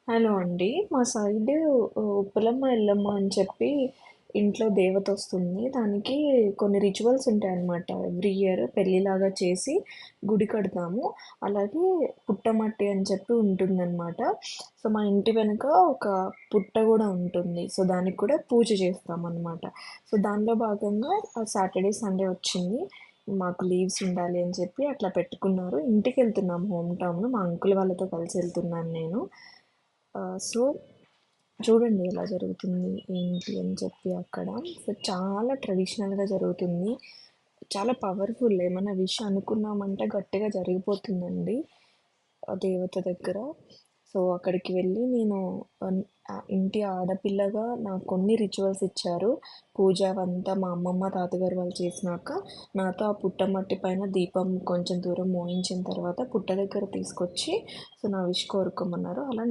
Hello అండి. మా side Uppalamma, Yellamma అని చెప్పి ఇంట్లో దేవతొస్తుంది. దానికి కొన్ని రిచువల్స్ ఉంటాయన్నమాట. ఎవ్రీ ఇయర్ పెళ్ళిలాగా చేసి గుడి కడతాము. అలాగే పుట్టమట్టి అని చెప్పి ఉంటుందన్నమాట. సో, మా ఇంటి వెనక ఒక పుట్ట గూడా ఉంటుంది. సో, దానికి కూడా పూజ చేస్తామన్నమాట. సో, దానిలో భాగంగా సాటర్‌డే, సండే వచ్చింది. మాకు లీవ్స్ ఉండాలి అని చెప్పి అట్లా పెట్టుకున్నారు. ఇంటికెళ్తున్నాం హోమ్ టౌన్. మా అంకుల్ వాళ్ళతో కలిసి ఎళ్తున్నాను నేను. సో, చూడండి ఎలా జరుగుతుంది, ఏంటి అని చెప్పి అక్కడ. సో, చాలా ట్రెడిషనల్‌గా జరుగుతుంది. చాలా పవర్‌ఫుల్. ఏమన్నా విష్ అనుకున్నామంటే గట్టిగా జరిగిపోతుందండి ఆ దేవత దగ్గర. సో, అక్కడికి వెళ్ళి నేను ఇంటి ఆడపిల్లగా నాకు కొన్ని రిచువల్స్ ఇచ్చారు. పూజ అవంతా మా అమ్మమ్మ, తాతగారు వాళ్ళు చేసినాక, నాతో ఆ పుట్టమట్టి పైన దీపం కొంచెం దూరం మోయించిన తర్వాత పుట్ట దగ్గర తీసుకొచ్చి సో, నా విష్ కోరుకోమన్నారు. అలా